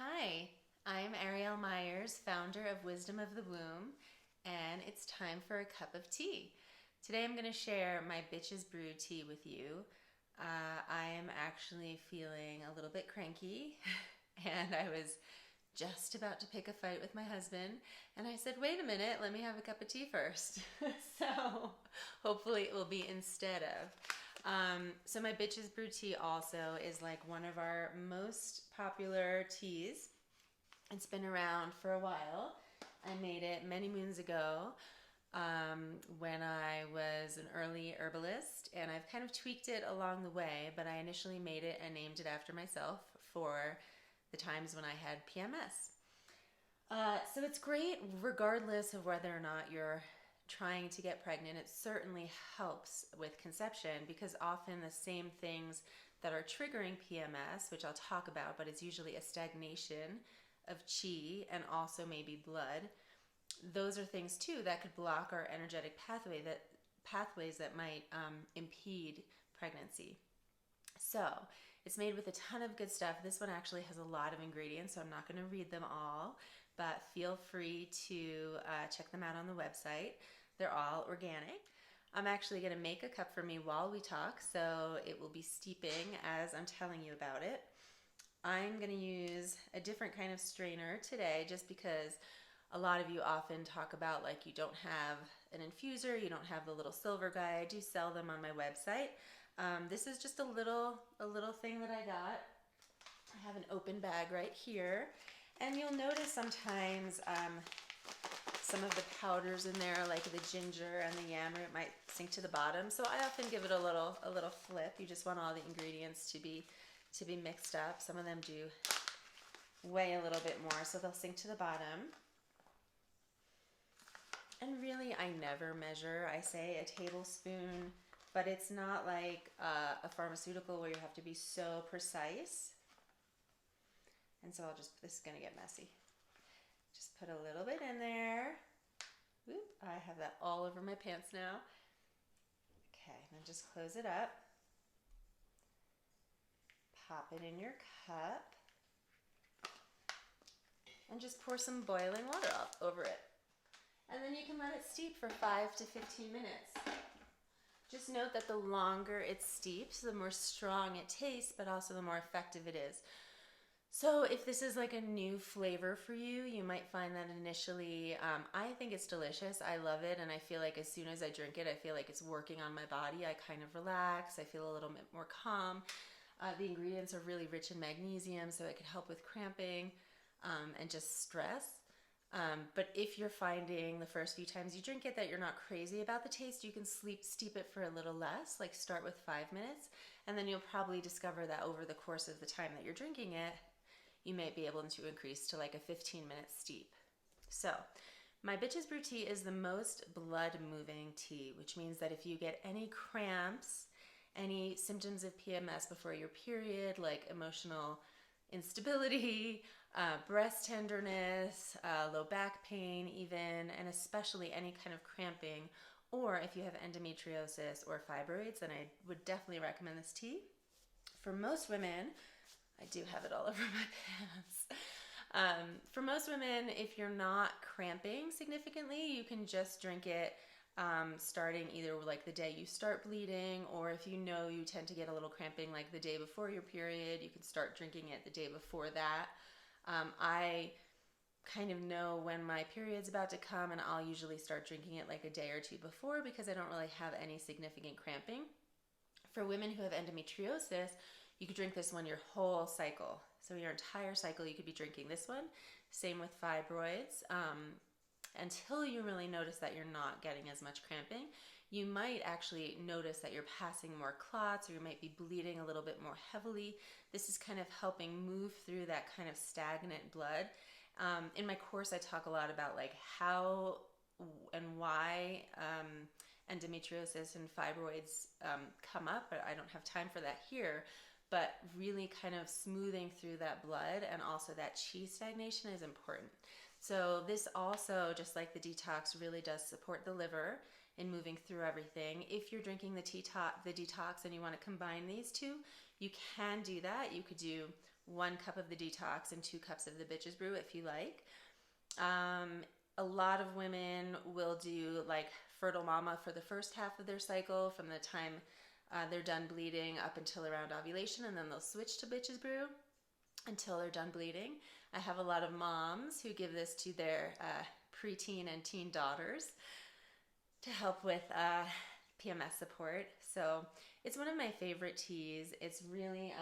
Hi, I'm Ariele Myers, founder of Wisdom of the Womb, and it's time for a cup of tea. Today I'm going to share my Bitches Brew Tea with you. I am actually feeling a little bit cranky, and I was just about to pick a fight with my husband, and I said, wait a minute, let me have a cup of tea first. So hopefully it will be instead of. So my Bitches Brew Tea also is like one of our most popular teas. It's been around for a while. I made it many moons ago when I was an early herbalist, and I've kind of tweaked it along the way, but I initially made it and named it after myself for the times when I had PMS. So it's great regardless of whether or not you're trying to get pregnant. It certainly helps with conception because often the same things that are triggering PMS, which I'll talk about, but it's usually a stagnation of qi and also maybe blood. Those are things too that could block our energetic pathways that might impede pregnancy. So it's made with a ton of good stuff. This one actually has a lot of ingredients, so I'm not going to read them all, but feel free to check them out on the website. They're all organic. I'm actually going to make a cup for me while we talk, so it will be steeping as I'm telling you about it. I'm going to use a different kind of strainer today just because a lot of you often talk about like you don't have an infuser, you don't have the little silver guy. I do sell them on my website. This is just a little thing that I got. I have an open bag right here, and you'll notice sometimes some of the powders in there, like the ginger and the yammer, might sink to the bottom. So I often give it a little flip. You just want all the ingredients to be mixed up. Some of them do weigh a little bit more, so they'll sink to the bottom. And really, I never measure. I say a tablespoon, but it's not like a pharmaceutical where you have to be so precise. And so this is gonna get messy. Just put a little bit in there. Whoop, I have that all over my pants now. Okay, then just close it up. Pop it in your cup. And just pour some boiling water over it. And then you can let it steep for 5 to 15 minutes. Just note that the longer it steeps, the more strong it tastes, but also the more effective it is. So if this is like a new flavor for you, you might find that initially, I think it's delicious. I love it, and I feel like as soon as I drink it, I feel like it's working on my body. I kind of relax. I feel a little bit more calm. The ingredients are really rich in magnesium, so it can help with cramping and just stress. But if you're finding the first few times you drink it that you're not crazy about the taste, you can steep it for a little less, like start with 5 minutes, and then you'll probably discover that over the course of the time that you're drinking it, you may be able to increase to like a 15-minute steep. So my Bitches Brew Tea is the most blood-moving tea, which means that if you get any cramps, any symptoms of PMS before your period, like emotional instability, breast tenderness, low back pain even, and especially any kind of cramping, or if you have endometriosis or fibroids, then I would definitely recommend this tea. For most women, I do have it all over my pants. For most women, if you're not cramping significantly, you can just drink it starting either like the day you start bleeding, or if you know you tend to get a little cramping like the day before your period, you can start drinking it the day before that. I kind of know when my period's about to come, and I'll usually start drinking it like a day or two before because I don't really have any significant cramping. For women who have endometriosis, you could drink this one your whole cycle. So your entire cycle, you could be drinking this one. Same with fibroids. Until you really notice that you're not getting as much cramping, you might actually notice that you're passing more clots, or you might be bleeding a little bit more heavily. This is kind of helping move through that kind of stagnant blood. In my course, I talk a lot about like how and why endometriosis and fibroids come up, but I don't have time for that here. But really kind of smoothing through that blood and also that qi stagnation is important. So this also, just like the detox, really does support the liver. in moving through everything. If you're drinking the detox and you want to combine these two, you can do that. You could do 1 cup of the detox and 2 cups of the bitches brew if you like. A lot of women will do like Fertile Mama for the first half of their cycle, from the time they're done bleeding up until around ovulation, and then they'll switch to bitches brew until they're done bleeding. I have a lot of moms who give this to their preteen and teen daughters to help with PMS support. So it's one of my favorite teas. It's really,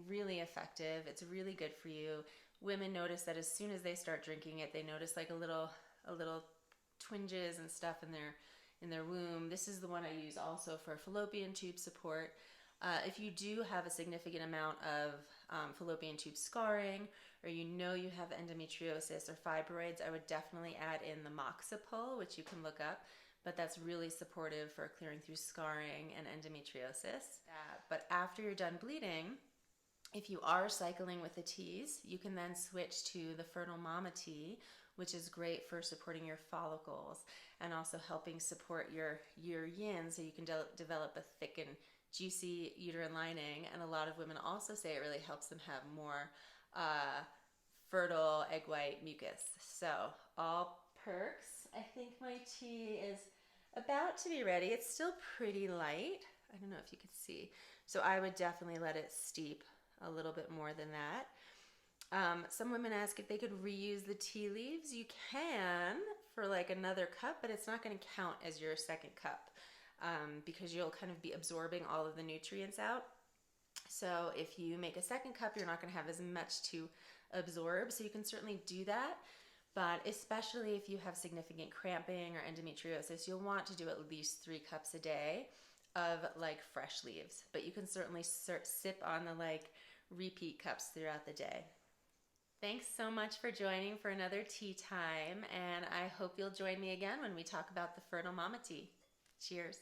really effective. It's really good for you. Women notice that as soon as they start drinking it, they notice like a little twinges and stuff in their womb. This is the one I use also for fallopian tube support. If you do have a significant amount of fallopian tube scarring, or you know you have endometriosis or fibroids, I would definitely add in the Moxipul, which you can look up, but that's really supportive for clearing through scarring and endometriosis. But after you're done bleeding, if you are cycling with the teas, you can then switch to the Fertile Mama tea, which is great for supporting your follicles and also helping support your yin, so you can develop a thick and juicy uterine lining. And a lot of women also say it really helps them have more fertile egg white mucus. So all perks. I think my tea is about to be ready. It's still pretty light. I don't know if you could see. So I would definitely let it steep a little bit more than that. Some women ask if they could reuse the tea leaves. You can for like another cup, but it's not going to count as your second cup because you'll kind of be absorbing all of the nutrients out. So if you make a second cup, you're not going to have as much to absorb. So you can certainly do that. But especially if you have significant cramping or endometriosis, you'll want to do at least 3 cups a day of like fresh leaves. But you can certainly sip on the like repeat cups throughout the day. Thanks so much for joining for another tea time, and I hope you'll join me again when we talk about the Fertile Mama tea. Cheers.